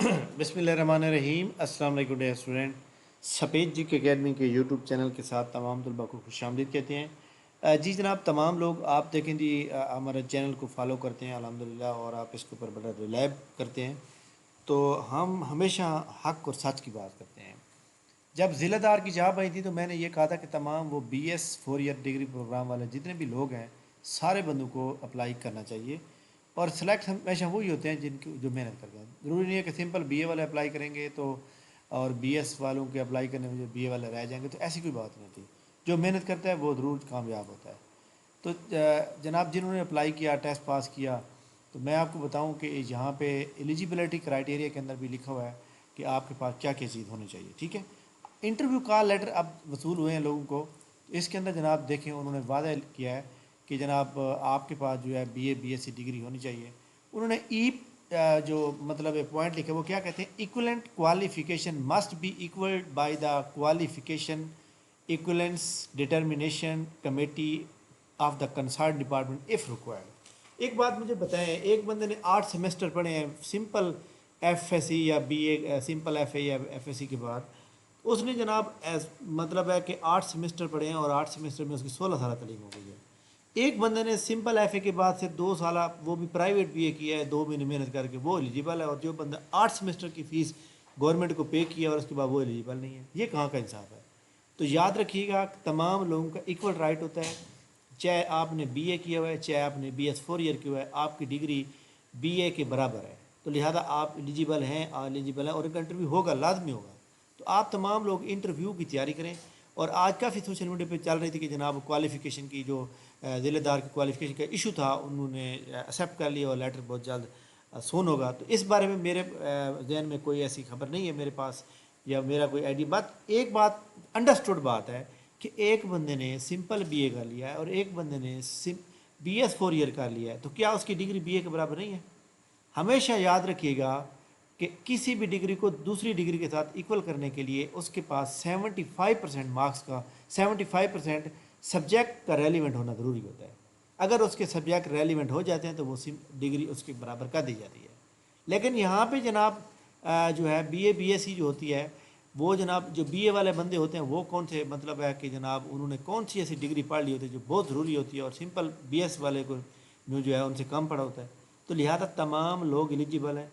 बिस्मिल्लाहिर्रहमानिर्रहीम। अस्सलाम वालेकुम डियर स्टूडेंट। सफ़ेद जी के एकेडमी के यूट्यूब चैनल के साथ तमाम तलबा को खुशामदीद कहते हैं। जी जनाब, तमाम लोग आप देखें जी, हमारे चैनल को फॉलो करते हैं अल्हम्दुलिल्लाह, और आप इसके ऊपर बड़ा रिलाय करते हैं। तो हम हमेशा हक़ और सच की बात करते हैं। जब ज़िलेदार की जॉब आई थी तो मैंने ये कहा था कि तमाम वो BS 4 ईयर डिग्री प्रोग्राम वाले जितने भी लोग हैं, सारे बंदों को अप्लाई करना चाहिए। और सेलेक्ट हमेशा वही होते हैं जिनकी जो मेहनत करते हैं। ज़रूरी नहीं है कि सिंपल BA वाले अप्लाई करेंगे तो और BS वालों के अप्लाई करने में जो BA वाले रह जाएंगे, तो ऐसी कोई बात नहीं होती। जो मेहनत करता है वो ज़रूर कामयाब होता है। तो जनाब, जिन्होंने अप्लाई किया, टेस्ट पास किया, तो मैं आपको बताऊं कि यहाँ पे एलिजिबिलिटी क्राइटेरिया के अंदर भी लिखा हुआ है कि आपके पास क्या क्या चीज़ होनी चाहिए। ठीक है, इंटरव्यू कॉल लेटर अब वसूल हुए हैं लोगों को। इसके अंदर जनाब देखें, उन्होंने वादा किया है कि जनाब आपके पास जो है BA BSc डिग्री होनी चाहिए। उन्होंने जो मतलब पॉइंट लिखे वो क्या कहते हैं, equivalent qualification must be equalled by the qualification equivalence determination committee of the concern department if required. एक बात मुझे बताएं, एक बंदे ने 8 सेमेस्टर पढ़े हैं सिंपल FSc या BA, सिंपल FA या FSc के बाद, उसने जनाब मतलब है कि 8 सेमेस्टर पढ़े हैं और 8 सेमेस्टर में उसकी 16 साल तालीम हो गई है। एक बंदे ने सिंपल FA के बाद से 2 साल, वो भी प्राइवेट BA किया है, 2 महीने मेहनत करके, वो एलिजिबल है। और जो बंदा 8 सेमेस्टर की फ़ीस गवर्नमेंट को पे किया और उसके बाद वो एलिजिबल नहीं है, ये कहाँ का इंसाफ है। तो याद रखिएगा, तमाम लोगों का इक्वल राइट होता है। चाहे आपने BA किया हुआ है, चाहे आपने BS 4 ईयर किया हुआ है, आपकी डिग्री BA के बराबर है। तो लिहाजा आप एलिजिबल हैं, और एक इंटरव्यू होगा, लाजमी होगा। तो आप तमाम लोग इंटरव्यू की तैयारी करें। और आज काफ़ी सोशल मीडिया पे चल रही थी कि जनाब क्वालिफ़िकेशन की जो ज़िलेदार की क्वालिफ़िकेशन का इशू था, उन्होंने एक्सेप्ट कर लिया और लेटर बहुत जल्द सोन होगा। तो इस बारे में मेरे जहन में कोई ऐसी खबर नहीं है मेरे पास, या मेरा कोई आइडिया। बात एक बात अंडरस्टूड बात है कि एक बंदे ने सिंपल BA कर लिया है और एक बंदे ने BS 4 ईयर कर लिया है, तो क्या उसकी डिग्री BA के बराबर नहीं है। हमेशा याद रखिएगा कि किसी भी डिग्री को दूसरी डिग्री के साथ इक्वल करने के लिए उसके पास 75% मार्क्स का 75% सब्जेक्ट का रेलिवेंट होना ज़रूरी होता है। अगर उसके सब्जेक्ट रेलिवेंट हो जाते हैं तो वो डिग्री उसके बराबर कर दी जाती है। लेकिन यहाँ पे जनाब जो है BA BSc जो होती है, वो जनाब जो BA वाले बंदे होते हैं वो कौन से, मतलब है कि जनाब उन्होंने कौन सी ऐसी डिग्री पढ़ ली होती है जो बहुत ज़रूरी होती है, और सिंपल BS वाले को जो है उनसे कम पढ़ा होता है। तो लिहाजा तमाम लोग एलिजिबल हैं,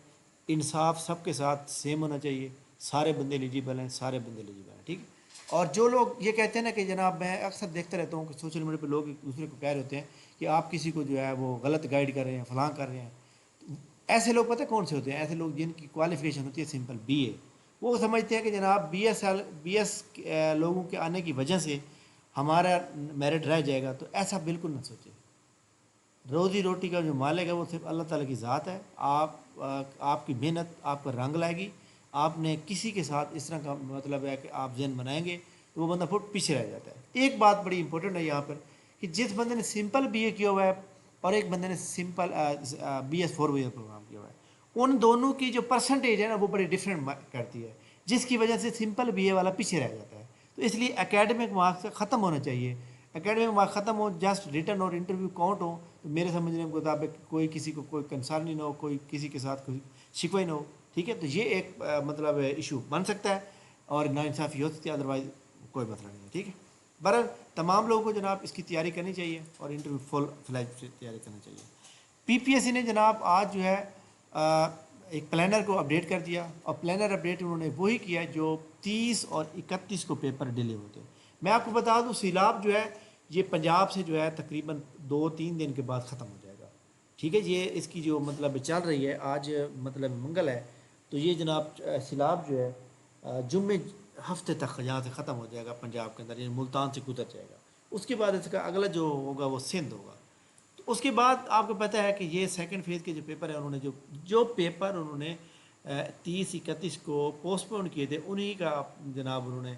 इंसाफ सबके साथ सेम होना चाहिए। सारे बंदे एलिजिबल हैं, सारे बंदे एलिजिबल हैं, ठीक है। और जो लोग ये कहते हैं ना कि जनाब, मैं अक्सर देखता रहता हूँ कि सोशल मीडिया पे लोग एक दूसरे को कह रहे होते हैं कि आप किसी को जो है वो गलत गाइड कर रहे हैं, फलां कर रहे हैं। ऐसे लोग पता है कौन से होते हैं? ऐसे लोग जिनकी क्वालिफिकेशन होती है सिंपल BA। वो समझते हैं कि जनाब BS लोगों के आने की वजह से हमारा मेरिट रह जाएगा। तो ऐसा बिल्कुल ना सोचें। रोज़ी रोटी का जो मालिक है वो सिर्फ अल्लाह ताला की ज़ात है। आपकी मेहनत आपका रंग लाएगी। आपने किसी के साथ इस तरह का मतलब है कि आप जहन बनाएंगे तो वो बंदा फुट पीछे रह जाता है। एक बात बड़ी इंपॉर्टेंट है यहाँ पर कि जिस बंदे ने सिंपल BA किया हुआ है और एक बंदे ने सिंपल BS 4 ईयर प्रोग्राम किया हुआ है, उन दोनों की जो परसेंटेज है ना वो बड़ी डिफरेंट करती है, जिसकी वजह से सिंपल BA वाला पीछे रह जाता है। तो इसलिए एकेडमिक मार्क्स ख़त्म होना चाहिए। एकेडमिक मार्क्स ख़त्म हो, जस्ट रिटर्न और इंटरव्यू काउंट हो, तो मेरे समझने के मुताबिक कोई किसी को कोई कंसर्न ही ना हो, कोई किसी के साथ कोई शिकवा ही ना हो। ठीक है, तो ये एक मतलब इशू बन सकता है और नाइंसाफ़ी हो सकती है, अदरवाइज़ कोई मसला नहीं है। ठीक है, बहरहाल तमाम लोगों को जनाब इसकी तैयारी करनी चाहिए और इंटरव्यू फुल फ्लैज से तैयारी करनी चाहिए। PPSC ने जनाब आज जो है एक प्लानर को अपडेट कर दिया, और प्लानर अपडेट उन्होंने वही किया जो 30 और 31 को पेपर डिले होते हैं। मैं आपको बता दूं, सीलाब जो है ये पंजाब से जो है तकरीबन 2-3 दिन के बाद ख़त्म हो जाएगा। ठीक है, ये इसकी जो मतलब चल रही है, आज मतलब मंगल है, तो ये जनाब सीलाब जो है जुम्मे हफ्ते तक यहाँ से ख़त्म हो जाएगा पंजाब के अंदर, ये मुल्तान से गुजर जाएगा। उसके बाद इसका अगला जो होगा वो सिंध होगा। तो उसके बाद आपको पता है कि ये सेकंड फेज़ के जो पेपर है, उन्होंने जो पेपर उन्होंने 30-31 को पोस्टपोन किए थे, उन्हीं का जनाब उन्होंने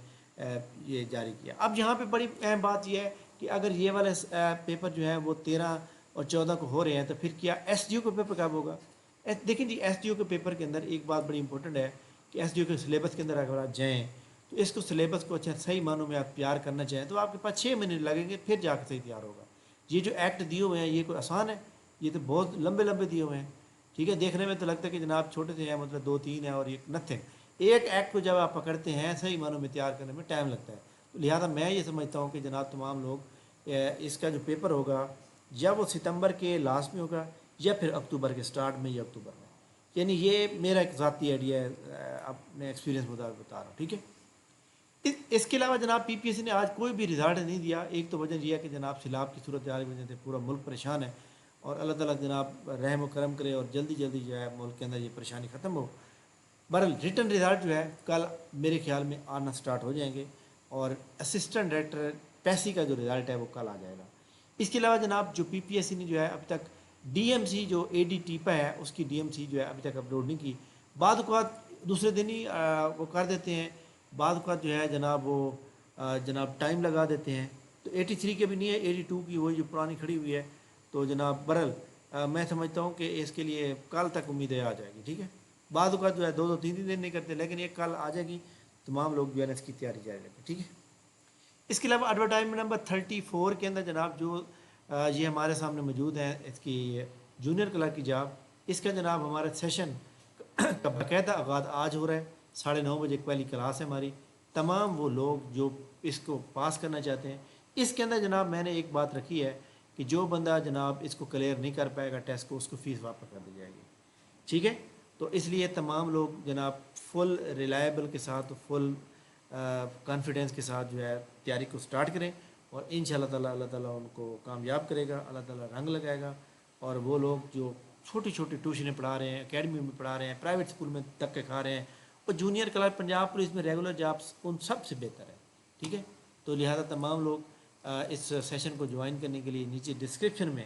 ये जारी किया। अब यहाँ पे बड़ी अहम बात यह है कि अगर ये वाले पेपर जो है वो 13 और 14 को हो रहे हैं, तो फिर क्या SDO का पेपर कब होगा? देखिए जी, SDO के पेपर के अंदर एक बात बड़ी इंपॉर्टेंट है कि SDO के सिलेबस के अंदर अगर आप जाएँ तो इसको सिलेबस को अच्छा सही मानों में आप तैयार करना चाहें तो आपके पास 6 महीने लगेंगे, फिर जाकर सही तैयार होगा। ये जो एक्ट दिए हुए हैं ये कोई आसान है? ये तो बहुत लंबे लंबे दिए हुए हैं। ٹھیک ہے، دیکھنے میں تو لگتا ہے کہ جناب چھوٹے سے ہیں، مطلب 2-3 ہیں اور ایک نتھنگ، ایک ایکٹ کو جب آپ پکڑتے ہیں صحیح معنوں میں تیار کرنے میں ٹائم لگتا ہے. تو لہٰذا میں یہ سمجھتا ہوں کہ جناب تمام لوگ اس کا جو پیپر ہوگا یا وہ ستمبر کے لاسٹ میں ہوگا یا پھر اکتوبر کے سٹارٹ میں یا اکتوبر میں. یعنی یہ میرا ایک ذاتی آئیڈیا ہے، اپنے ایکسپیرینس مطابق بتا رہا ہوں. ٹھیک ہے، اس کے علاوہ جناب پی پی ایس سی نے آج کوئی بھی رزلٹ نہیں دیا. ایک تو وجہ یہ ہے کہ جناب سیلاب کی صورت حال کی وجہ سے پورا ملک پریشان ہے، اور اللہ تعالیٰ جناب رحم و کرم کرے اور جلدی جلدی جو ہے ملک کے اندر یہ پریشانی ختم ہو. بہرحال ریٹن رزلٹ جو ہے کل میرے خیال میں آنا سٹارٹ ہو جائیں گے، اور اسسٹنٹ ڈائریکٹر پیسی کا جو رزلٹ ہے وہ کل آ جائے گا. اس کے علاوہ جناب جو پی پی ایس سی نے جو ہے ابھی تک ڈی ایم سی جو اے ڈی ٹیپا ہے اس کی ڈی ایم سی جو ہے ابھی تک اپلوڈ نہیں کی. بعض اوقات دوسرے دن ہی وہ کر دیتے ہیں، بعض اوقات جو ہے جناب وہ جناب ٹائم لگا دیتے ہیں. تو 83 کے بھی نہیں ہے، 82 کی وہی جو پرانی کھڑی ہوئی ہے. تو جناب بہرحال میں سمجھتا ہوں کہ اس کے لیے کل تک امیدیں آ جائے گی. ٹھیک ہے، بعض اوقات جو ہے 2-3 دن نہیں کرتے، لیکن ایک کل آ جائے گی، تمام لوگ جو ہے اس کی تیاری جاری رکھیں. ٹھیک ہے، اس کے علاوہ ایڈورٹائزمنٹ نمبر 34 کے اندر جناب جو یہ ہمارے سامنے موجود ہے اس کی جونیئر کلرک کی جاب، اس کا جناب ہمارا سیشن کا باقاعدہ آغاز آج ہو رہا ہے. 9:30 بجے پہلی کلاس ہے ہماری. تمام وہ لوگ جو اس کو پاس کرنا چاہتے ہیں، اس کے اندر جناب میں نے ایک بات رکھی ہے کہ جو بندہ جناب اس کو کلیئر نہیں کر پائے گا ٹیسٹ کو، اس کو فیس واپس کر دی جائے گی. ٹھیک ہے، تو اس لیے تمام لوگ جناب فل ریلائبل کے ساتھ، فل کانفیڈنس کے ساتھ جو ہے تیاری کو سٹارٹ کریں، اور ان شاء اللہ تعالیٰ اللہ تعالیٰ ان کو کامیاب کرے گا، اللہ تعالیٰ رنگ لگائے گا. اور وہ لوگ جو چھوٹی چھوٹی ٹیوشنیں پڑھا رہے ہیں، اکیڈمی میں پڑھا رہے ہیں، پرائیویٹ اسکول میں دھکے کھا رہے ہیں، اور جونیئر کلرک پنجاب پولیس میں ریگولر جابس ان سب سے بہتر ہے. ٹھیک ہے، تو لہذا تمام لوگ اس سیشن کو جوائن کرنے کے لیے نیچے ڈسکرپشن میں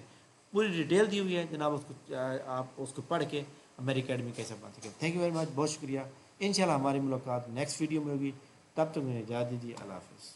پوری ڈیٹیل دی ہوئی ہے جناب، اس کو آپ اس کو پڑھ کے میری اکیڈمی کیسے بات کریں. تھینک یو ویری مچ، بہت شکریہ. انشاءاللہ ہماری ملاقات نیکسٹ ویڈیو میں ہوگی، تب تک مجھے اجازت دیجیے. اللہ حافظ.